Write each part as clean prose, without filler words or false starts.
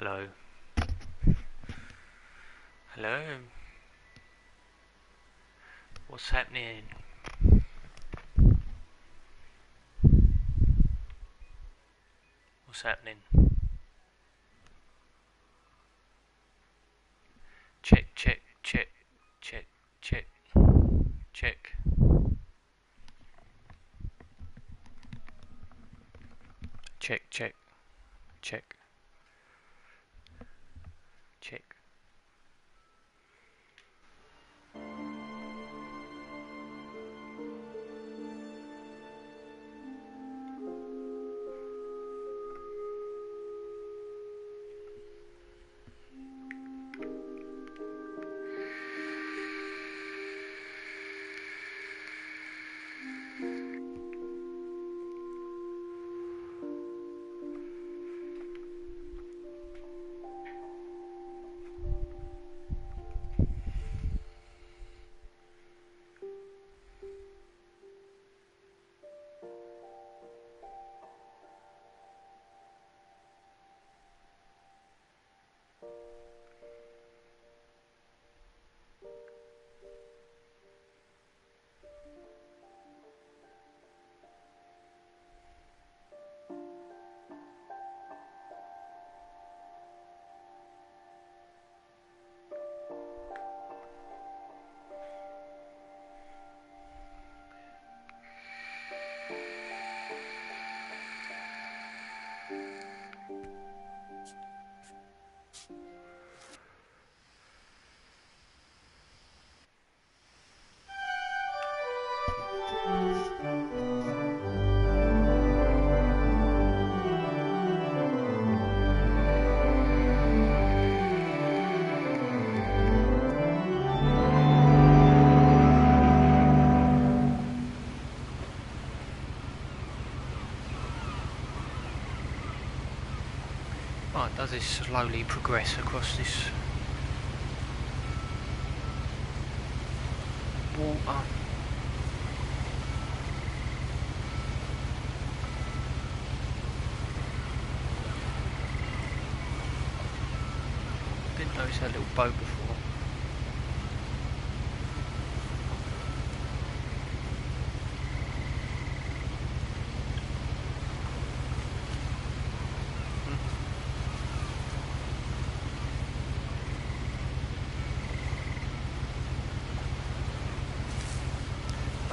Hello. Hello. What's happening? What's happening? Check, check, check, check, check, check. Check, check, check, check. Right, does this slowly progress across this water? Didn't notice that little boat before.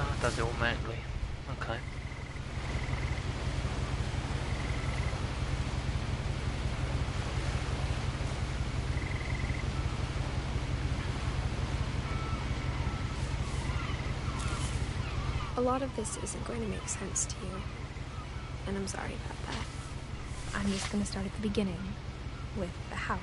Oh, it does it automatically. Okay. A lot of this isn't going to make sense to you, and I'm sorry about that. I'm just going to start at the beginning, with the house.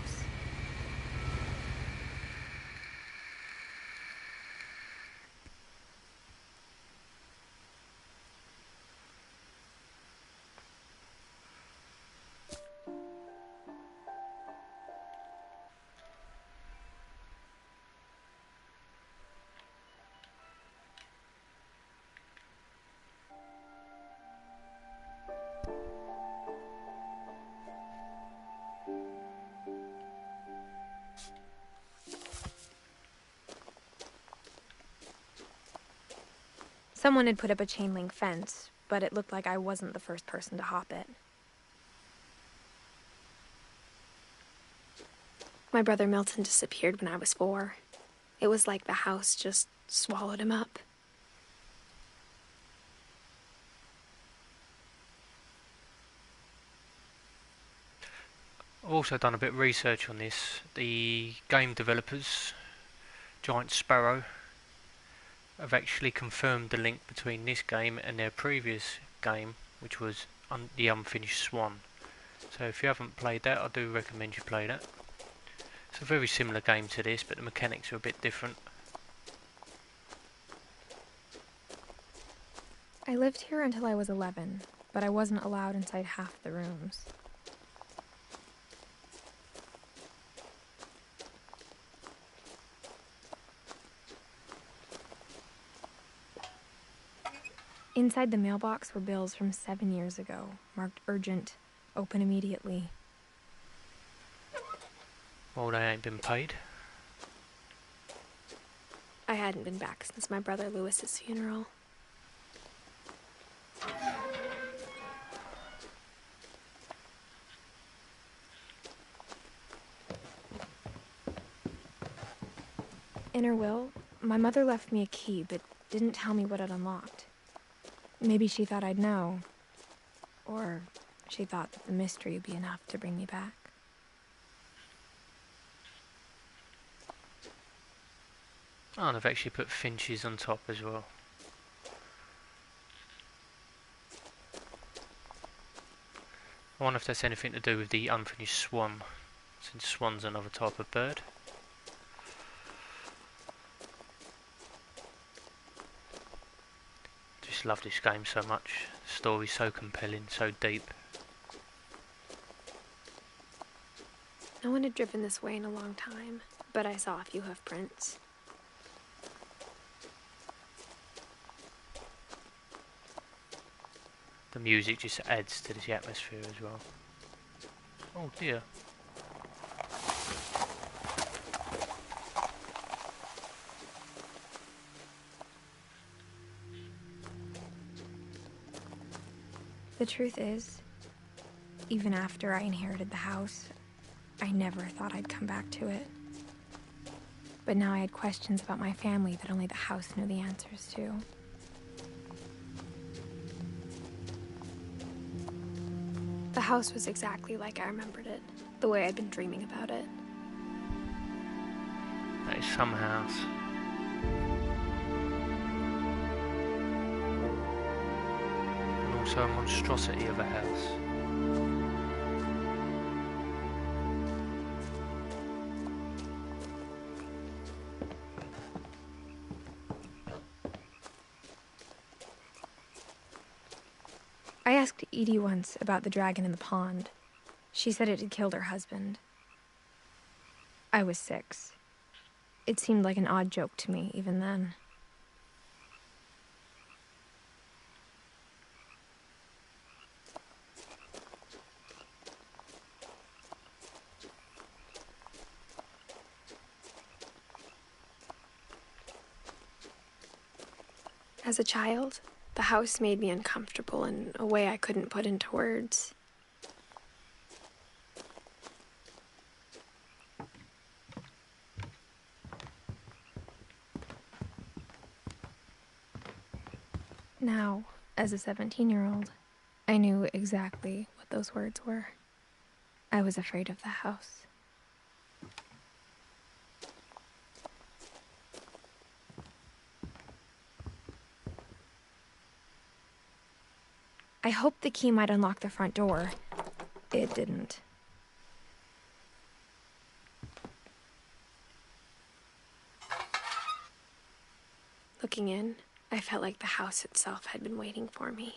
Someone had put up a chain link fence, but it looked like I wasn't the first person to hop it. My brother Milton disappeared when I was 4. It was like the house just swallowed him up. I've also done a bit of research on this. The game developers, Giant Sparrow, have actually confirmed the link between this game and their previous game, which was The Unfinished Swan. So if you haven't played that, I do recommend you play that. It's a very similar game to this, but the mechanics are a bit different. I lived here until I was 11, but I wasn't allowed inside half the rooms. Inside the mailbox were bills from 7 years ago, marked urgent, open immediately. Well, they ain't been paid. I hadn't been back since my brother Lewis's funeral. In her will, my mother left me a key, but didn't tell me what it unlocked. Maybe she thought I'd know. Or she thought that the mystery would be enough to bring me back. Oh, and they've actually put finches on top as well. I wonder if that's anything to do with the unfinished swan, since swan's another type of bird. Just love this game so much. The story's so compelling, so deep. No one had driven this way in a long time, but I saw a few hoof prints. The music just adds to the atmosphere as well. Oh dear. The truth is, even after I inherited the house, I never thought I'd come back to it. But now I had questions about my family that only the house knew the answers to. The house was exactly like I remembered it, the way I'd been dreaming about it. That is some house. And also a monstrosity of a house. I asked Edie once about the dragon in the pond. She said it had killed her husband. I was 6. It seemed like an odd joke to me, even then. As a child, the house made me uncomfortable in a way I couldn't put into words. Now, as a 17-year-old, I knew exactly what those words were. I was afraid of the house. I hoped the key might unlock the front door. It didn't. Looking in, I felt like the house itself had been waiting for me.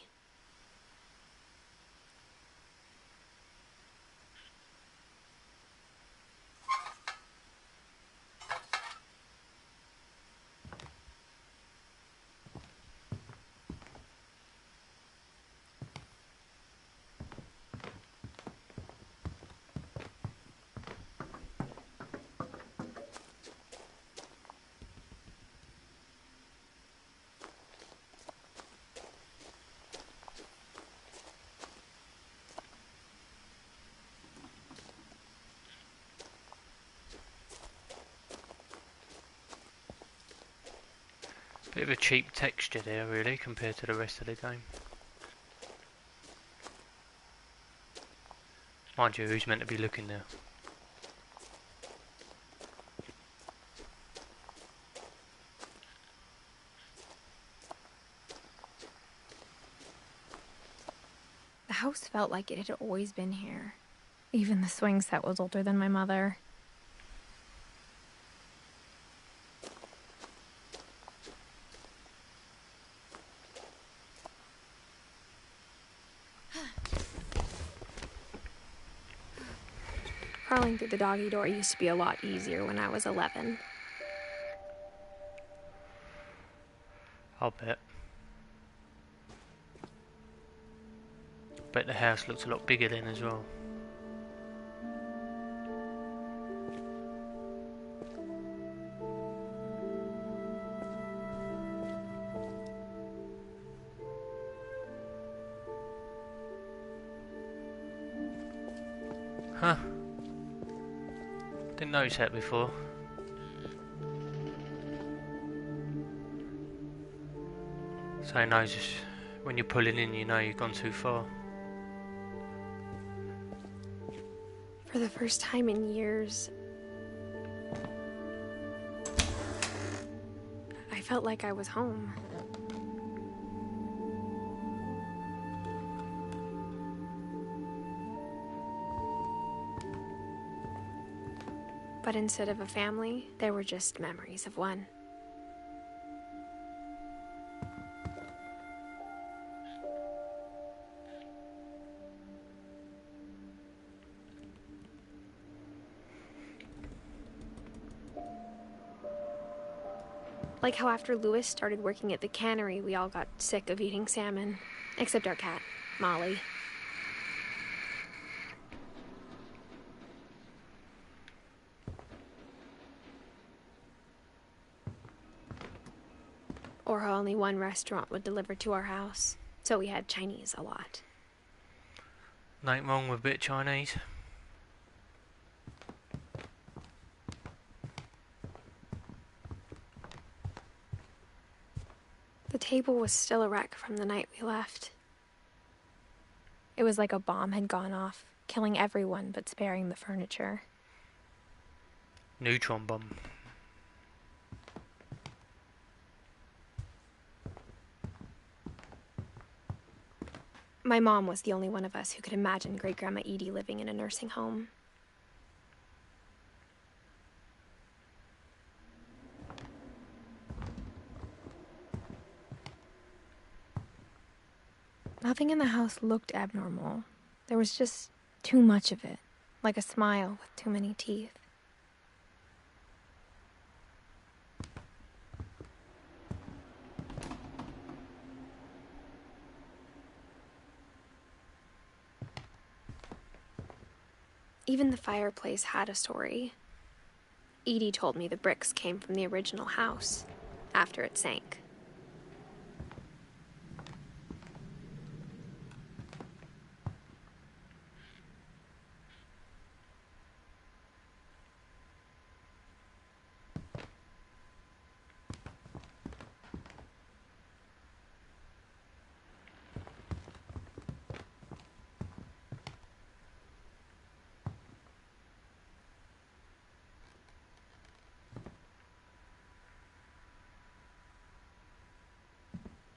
Bit of a cheap texture there really compared to the rest of the game. Mind you, who's meant to be looking there? The house felt like it had always been here. Even the swing set was older than my mother. Crawling through the doggy door used to be a lot easier when I was 11. I'll bet. Bet the house looks a lot bigger then as well. Huh. Didn't notice that before. So it knows when you're pulling in, you know you've gone too far. For the first time in years, I felt like I was home. But instead of a family, there were just memories of one. Like how after Lewis started working at the cannery, we all got sick of eating salmon. Except our cat, Molly. Or how only one restaurant would deliver to our house, so we had Chinese a lot. Nothing wrong with a bit of Chinese. The table was still a wreck from the night we left. It was like a bomb had gone off, killing everyone but sparing the furniture. Neutron bomb. My mom was the only one of us who could imagine Great-Grandma Edie living in a nursing home. Nothing in the house looked abnormal. There was just too much of it, like a smile with too many teeth. Even the fireplace had a story. Edie told me the bricks came from the original house, after it sank.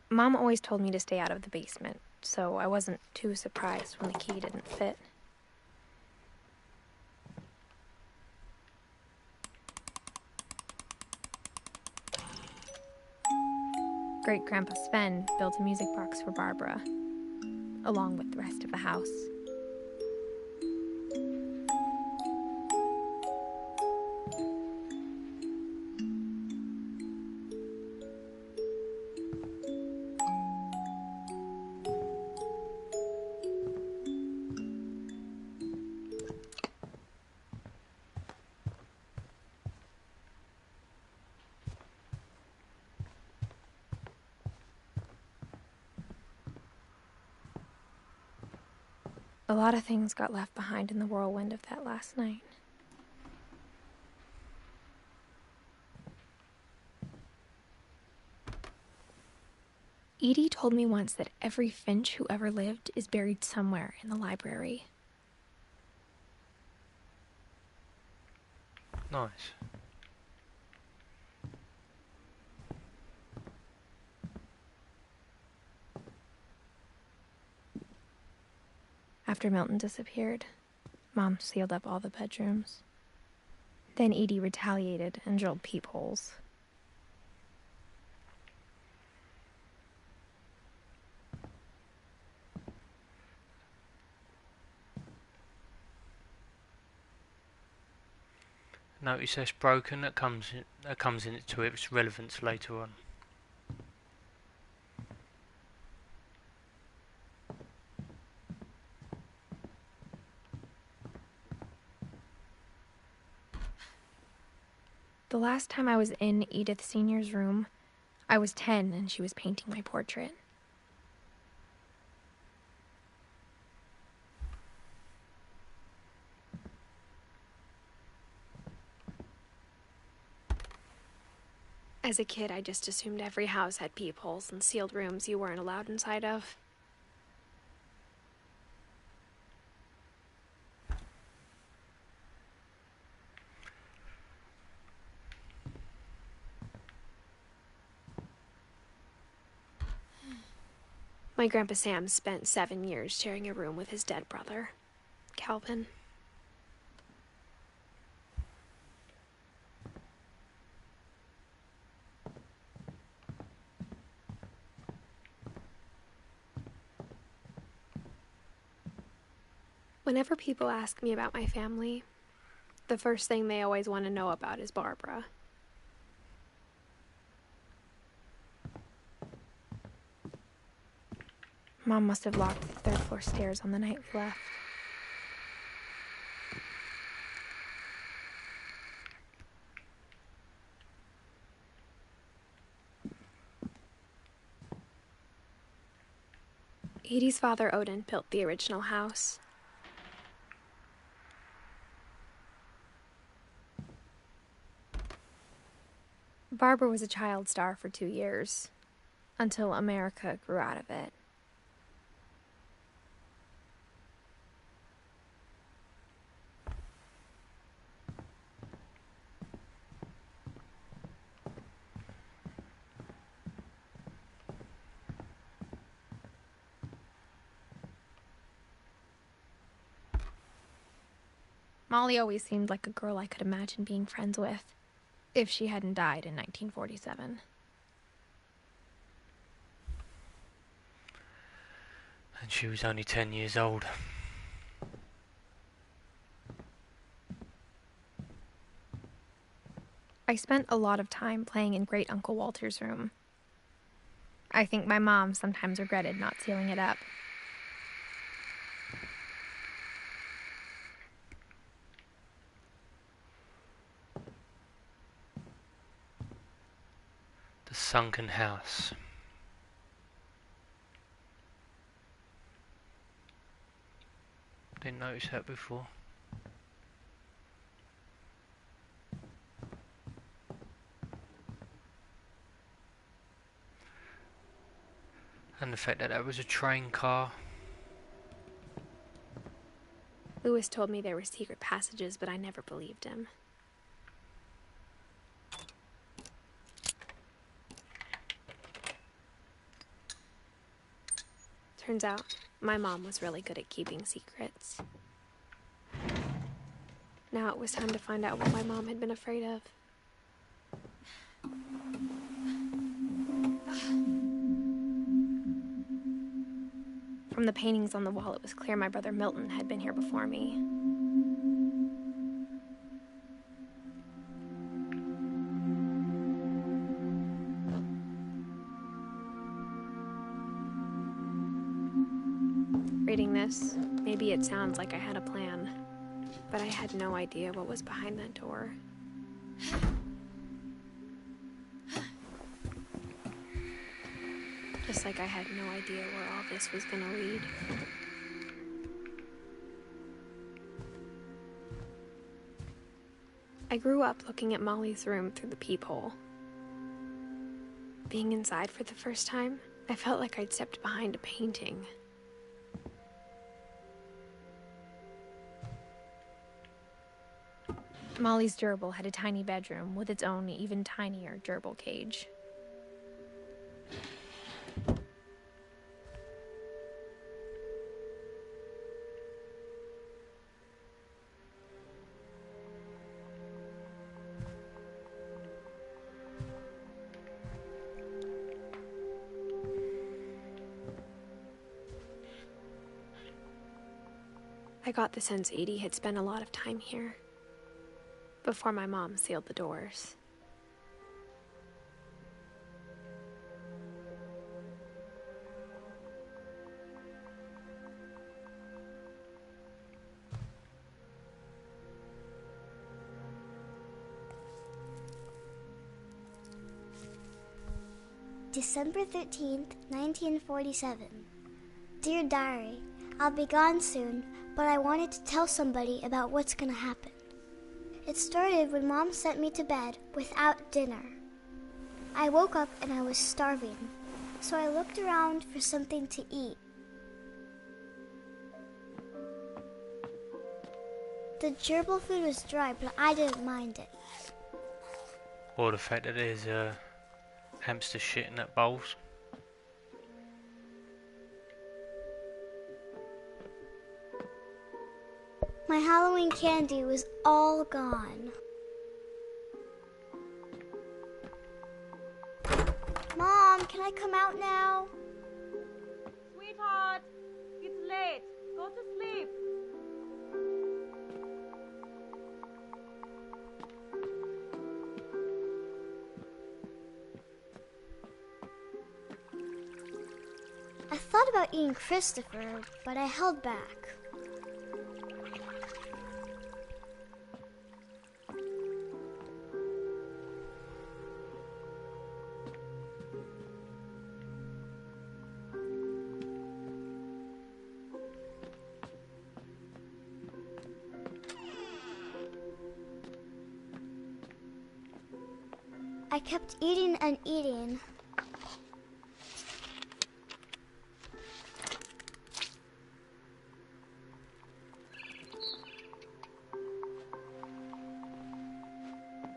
Mom always told me to stay out of the basement, so I wasn't too surprised when the key didn't fit. Great-Grandpa Sven built a music box for Barbara, along with the rest of the house. A lot of things got left behind in the whirlwind of that last night. Edie told me once that every Finch who ever lived is buried somewhere in the library. Nice. After Milton disappeared, Mom sealed up all the bedrooms. Then Edie retaliated and drilled peepholes. Notice that's broken. That comes into its relevance later on. The last time I was in Edith Sr.'s room, I was 10 and she was painting my portrait. As a kid, I just assumed every house had peepholes and sealed rooms you weren't allowed inside of. My Grandpa Sam spent 7 years sharing a room with his dead brother, Calvin. Whenever people ask me about my family, the first thing they always want to know about is Barbara. Mom must have locked the third floor stairs on the night we left. Edie's father, Odin, built the original house. Barbara was a child star for 2 years, until America grew out of it. Molly always seemed like a girl I could imagine being friends with, if she hadn't died in 1947. And she was only 10 years old. I spent a lot of time playing in Great Uncle Walter's room. I think my mom sometimes regretted not sealing it up. The sunken house. Didn't notice that before. And the fact that that was a train car. Lewis told me there were secret passages, but I never believed him. Turns out, my mom was really good at keeping secrets. Now it was time to find out what my mom had been afraid of. From the paintings on the wall, it was clear my brother Milton had been here before me. Reading this, maybe it sounds like I had a plan, but I had no idea what was behind that door. Just like I had no idea where all this was gonna lead. I grew up looking at Molly's room through the peephole. Being inside for the first time, I felt like I'd stepped behind a painting. Molly's gerbil had a tiny bedroom with its own even tinier gerbil cage. I got the sense Edie had spent a lot of time here, before my mom sealed the doors. December 13th, 1947. Dear Diary, I'll be gone soon, but I wanted to tell somebody about what's gonna happen. It started when Mom sent me to bed without dinner. I woke up and I was starving, so I looked around for something to eat. The gerbil food was dry, but I didn't mind it. Or the fact that there's hamster shit in that bowls. My Halloween candy was all gone. Mom, can I come out now? Sweetheart, it's late. Go to sleep. I thought about eating Christopher, but I held back. I kept eating and eating.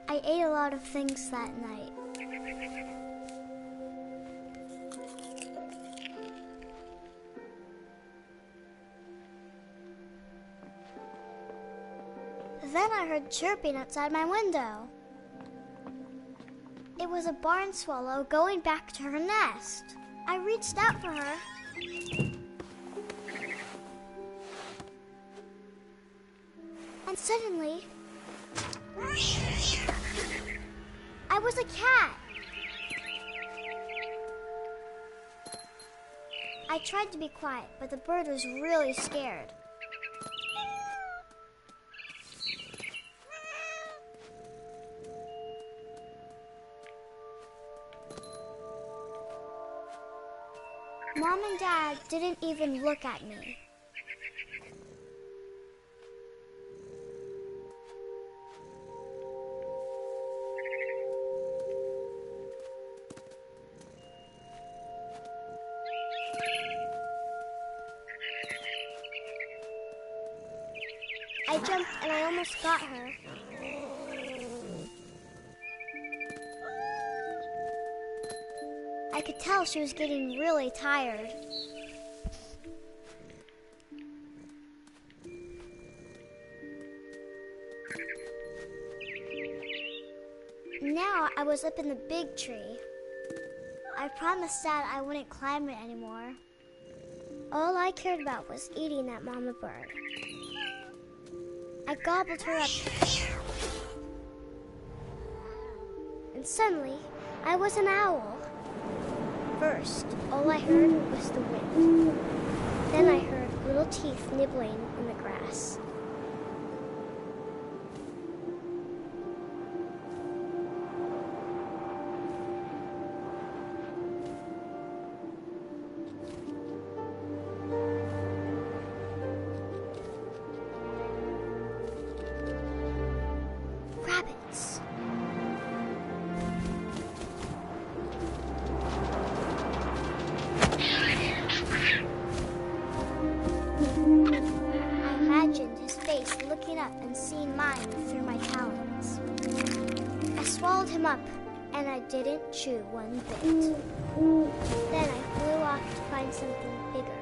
I ate a lot of things that night. Then I heard chirping outside my window. It was a barn swallow going back to her nest. I reached out for her. And suddenly, I was a cat. I tried to be quiet, but the bird was really scared. Mom and Dad didn't even look at me. I jumped and I almost got her. I could tell she was getting really tired. Now I was up in the big tree. I promised Dad I wouldn't climb it anymore. All I cared about was eating that mama bird. I gobbled her up. And suddenly, I was an owl. First, all I heard was the wind. Then I heard little teeth nibbling in the grass. Rabbits. I imagined his face looking up and seeing mine through my talons. I swallowed him up, and I didn't chew one bit. Then I flew off to find something bigger.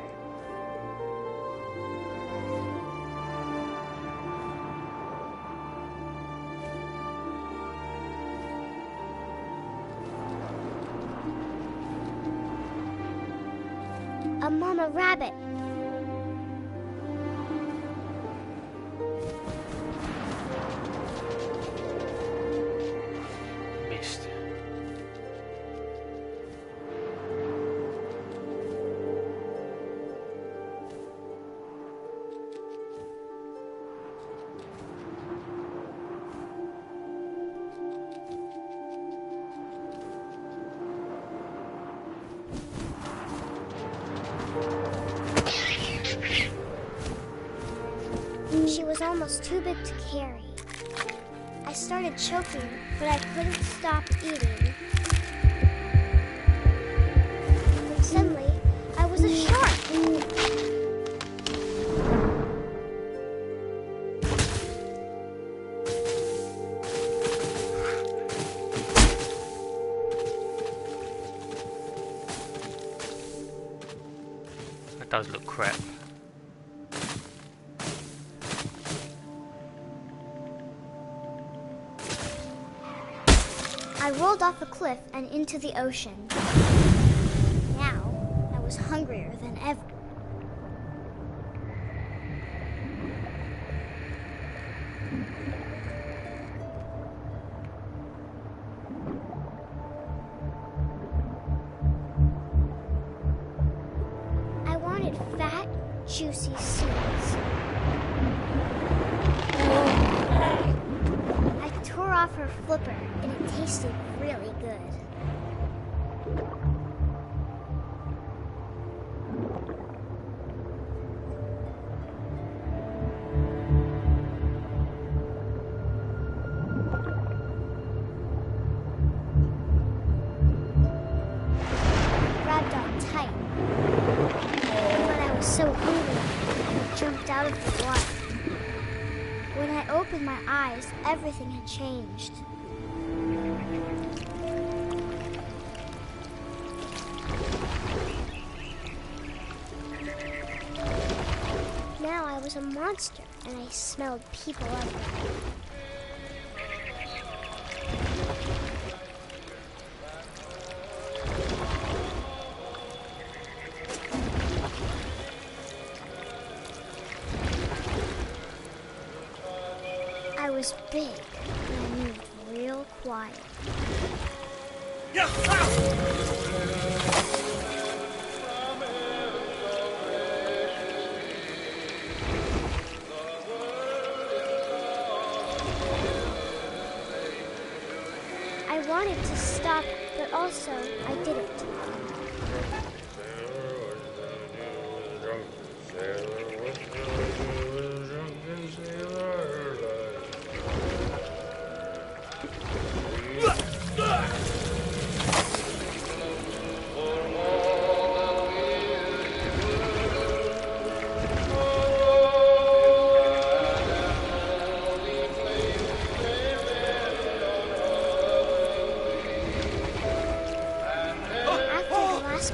A mama rabbit. Missed. She was almost too big to carry. I started choking, but I couldn't stop eating. Suddenly, I was a shark. That does look crap. I rolled off a cliff and into the ocean. Now, I was hungrier than ever. I wanted fat, juicy seeds. I tore off her flipper, and it tasted really good. Grabbed on tight. But I was so hungry, I jumped out of the water. When I opened my eyes, everything had changed. Now I was a monster, and I smelled people everywhere. I was big, and I moved real quiet. I wanted to stop, but also I didn't.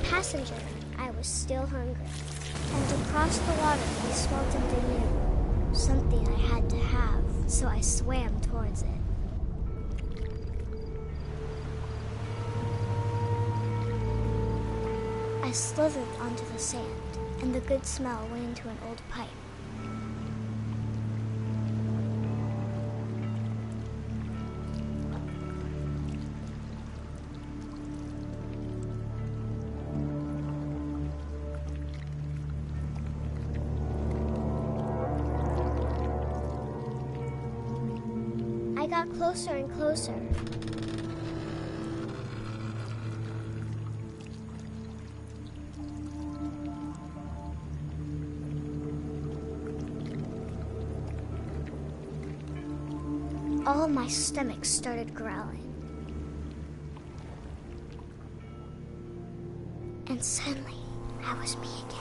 Passenger, I was still hungry. And across the water, I smelled something new. Something I had to have, so I swam towards it. I slithered onto the sand, and the good smell went into an old pipe. I got closer and closer. All my stomach started growling. And suddenly, I was me again.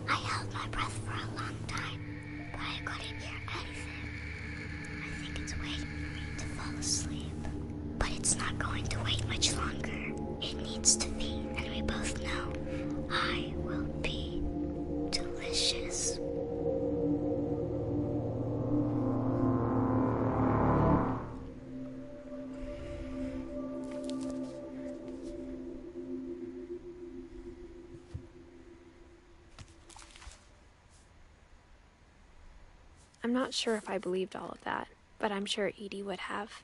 I held my breath for a long time, but I couldn't hear anything. I think it's waiting for me to fall asleep. But it's not going to wait much longer. It needs to be, and we both know I will be delicious. I'm not sure if I believed all of that, but I'm sure Edie would have.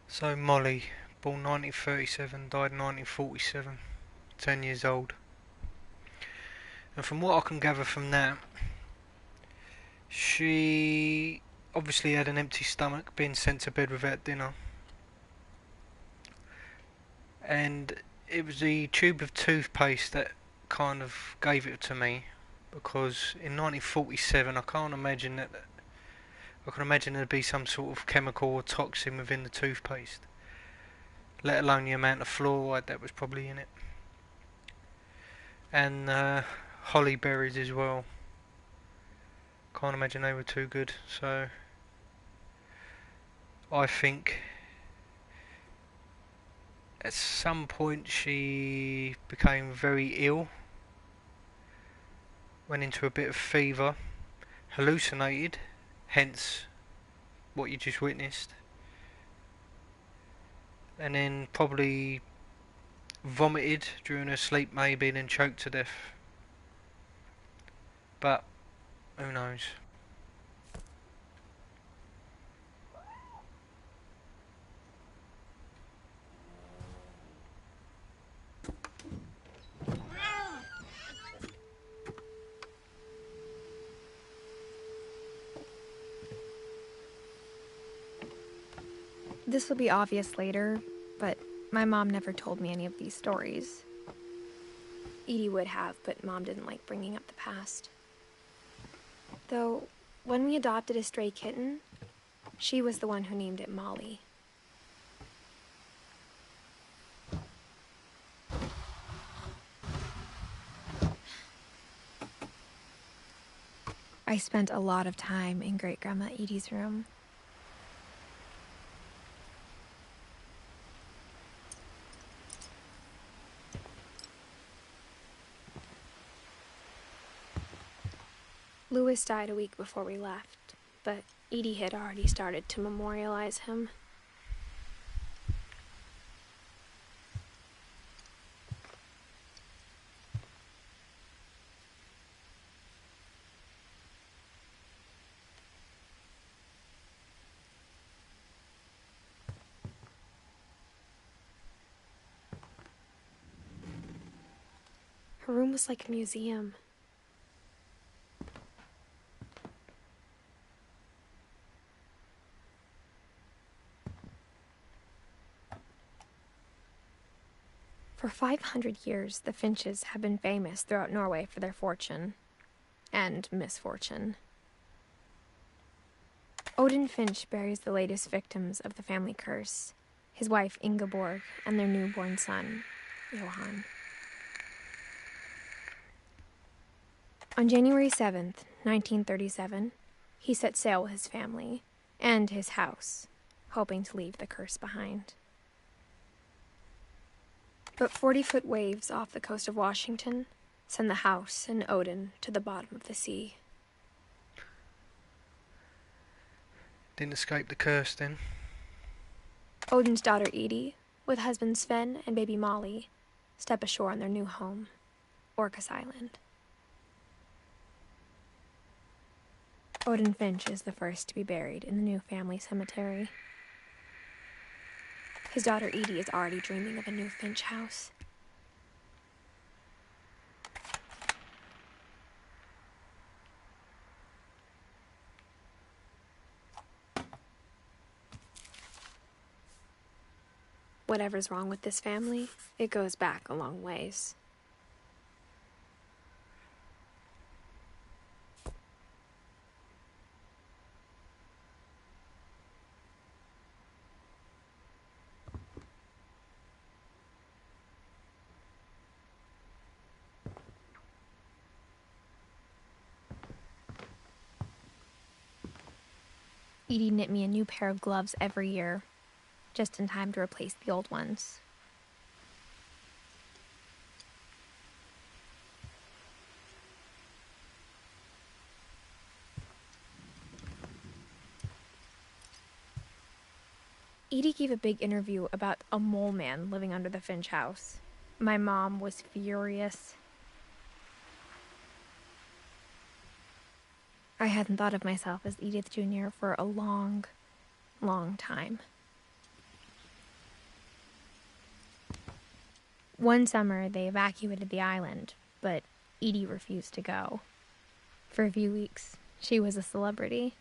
So Molly, born 1937, died 1947, 10 years old. And from what I can gather from that, she obviously had an empty stomach, being sent to bed without dinner. And it was the tube of toothpaste that kind of gave it to me, because in 1947 I can imagine there'd be some sort of chemical or toxin within the toothpaste. let alone the amount of fluoride that was probably in it. And holly berries as well. Can't imagine they were too good. So I think at some point she became very ill, went into a bit of fever, hallucinated, hence what you just witnessed, and then probably vomited during her sleep maybe, and then choked to death. But who knows? This will be obvious later, but my mom never told me any of these stories. Edie would have, but Mom didn't like bringing up the past. Though, when we adopted a stray kitten, she was the one who named it Molly. I spent a lot of time in Great-Grandma Edie's room. Louis died a week before we left, but Edie had already started to memorialize him. Her room was like a museum. For 500 years, the Finches have been famous throughout Norway for their fortune and misfortune. Odin Finch buries the latest victims of the family curse, his wife Ingeborg and their newborn son, Johan. On January 7th, 1937, he set sail with his family and his house, hoping to leave the curse behind. But 40-foot waves off the coast of Washington send the house and Odin to the bottom of the sea. Didn't escape the curse then. Odin's daughter Edie, with husband Sven and baby Molly, step ashore on their new home, Orcas Island. Odin Finch is the first to be buried in the new family cemetery. His daughter Edie is already dreaming of a new Finch house. Whatever's wrong with this family, it goes back a long ways. Edie knit me a new pair of gloves every year, just in time to replace the old ones. Edie gave a big interview about a mole man living under the Finch house. My mom was furious. I hadn't thought of myself as Edith Jr. for a long, long time. One summer, they evacuated the island, but Edie refused to go. For a few weeks, she was a celebrity.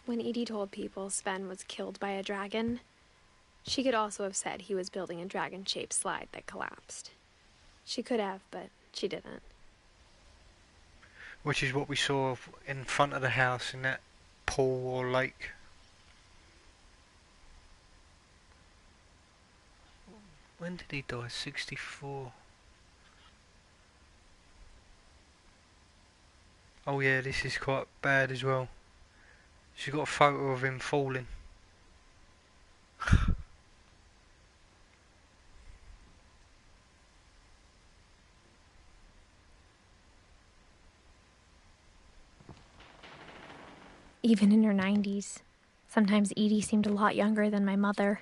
When Edie told people Sven was killed by a dragon, she could also have said he was building a dragon-shaped slide that collapsed. She could have, but she didn't. Which is what we saw in front of the house in that pool or lake. When did he die? 64. Oh yeah, this is quite bad as well. She's got a photo of him falling. Even in her 90s, sometimes Edie seemed a lot younger than my mother.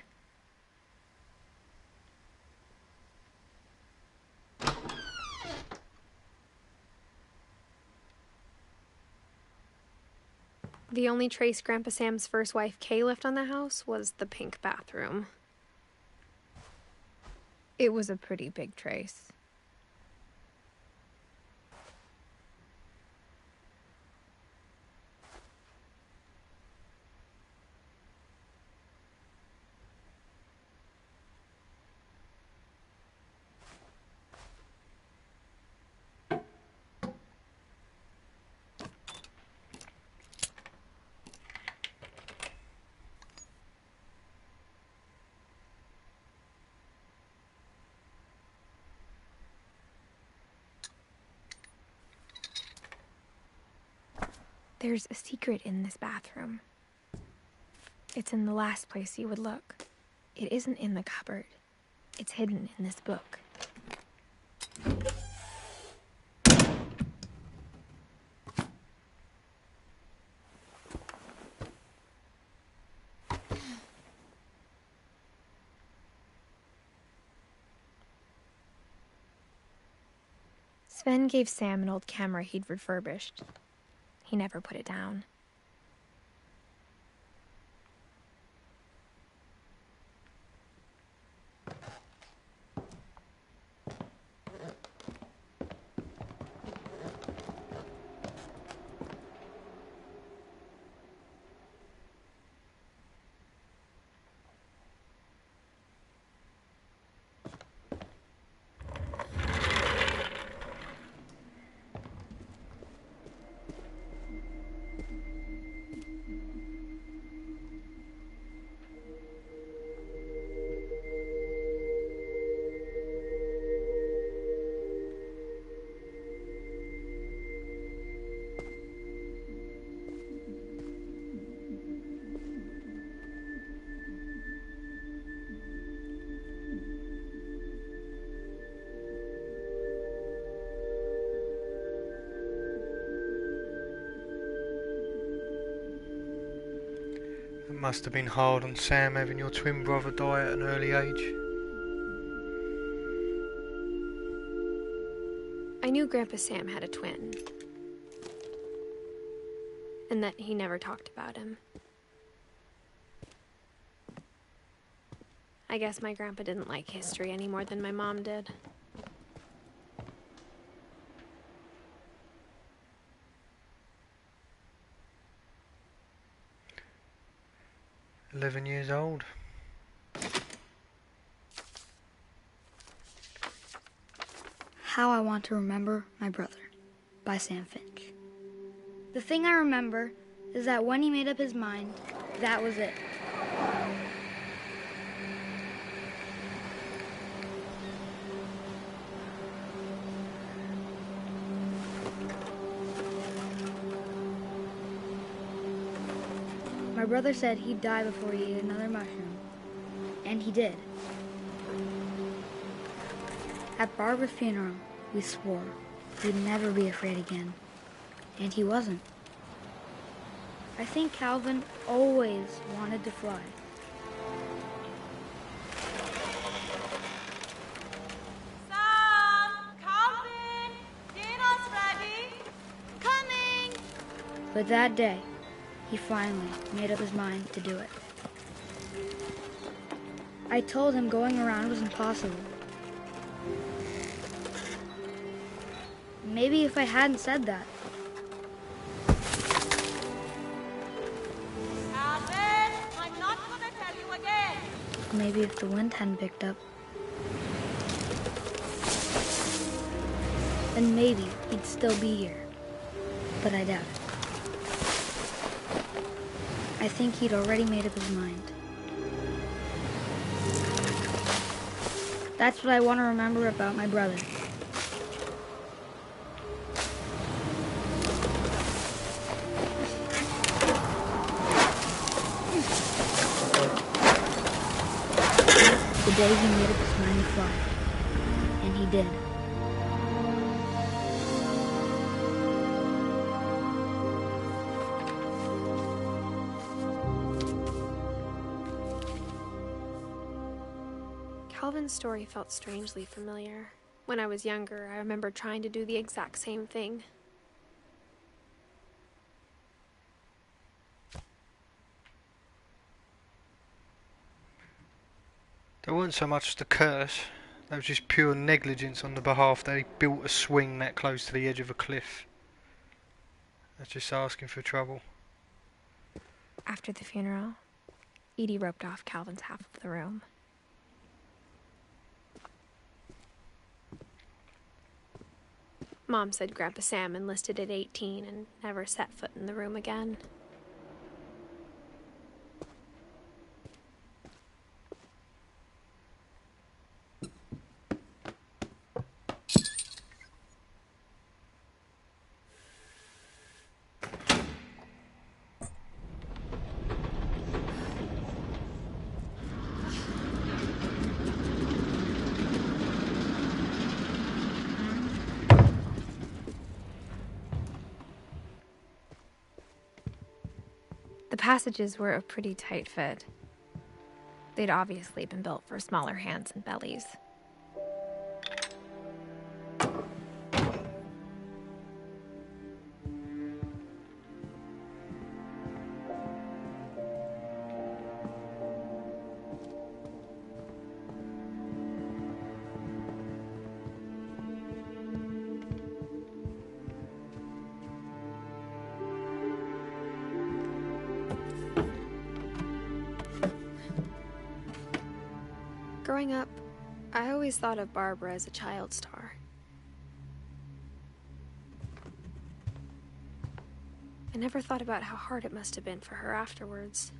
The only trace Grandpa Sam's first wife, Kay, left on the house was the pink bathroom. It was a pretty big trace. There's a secret in this bathroom. It's in the last place you would look. It isn't in the cupboard. It's hidden in this book. Sven gave Sam an old camera he'd refurbished. He never put it down. It must have been hard on Sam having your twin brother die at an early age. I knew Grandpa Sam had a twin, and that he never talked about him. I guess my grandpa didn't like history any more than my mom did. "11 years old. How I Want to Remember My Brother by Sam Finch. The thing I remember is that when he made up his mind, that was it. My brother said he'd die before he ate another mushroom, and he did. At Barbara's funeral, we swore we'd never be afraid again, and he wasn't. I think Calvin always wanted to fly. Sam! Calvin! Dinner's ready! Coming! But that day, he finally made up his mind to do it. I told him going around was impossible. Maybe if I hadn't said that, Calvin, I'm not gonna tell you again. maybe if the wind hadn't picked up, then maybe he'd still be here. But I doubt it. I think he'd already made up his mind. That's what I want to remember about my brother. The day he made up his mind to fly. And he did. Calvin's story felt strangely familiar. When I was younger, I remember trying to do the exact same thing. There wasn't so much the curse, that was just pure negligence on the behalf that he built a swing that close to the edge of a cliff. That's just asking for trouble. After the funeral, Edie roped off Calvin's half of the room. Mom said Grandpa Sam enlisted at 18 and never set foot in the room again. The passages were a pretty tight fit. They'd obviously been built for smaller hands and bellies. Growing up, I always thought of Barbara as a child star. I never thought about how hard it must have been for her afterwards.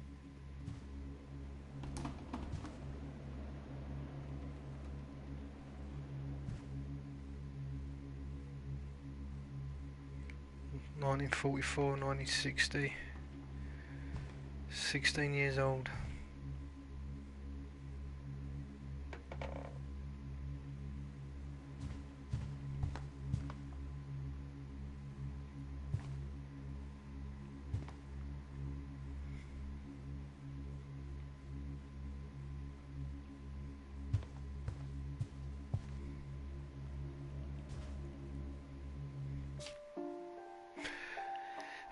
(1944, 1960). 16 years old.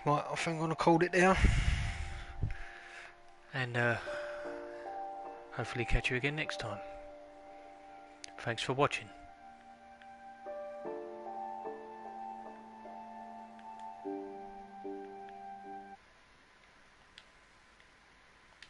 Right, I think I'm going to call it there. And hopefully catch you again next time. Thanks for watching.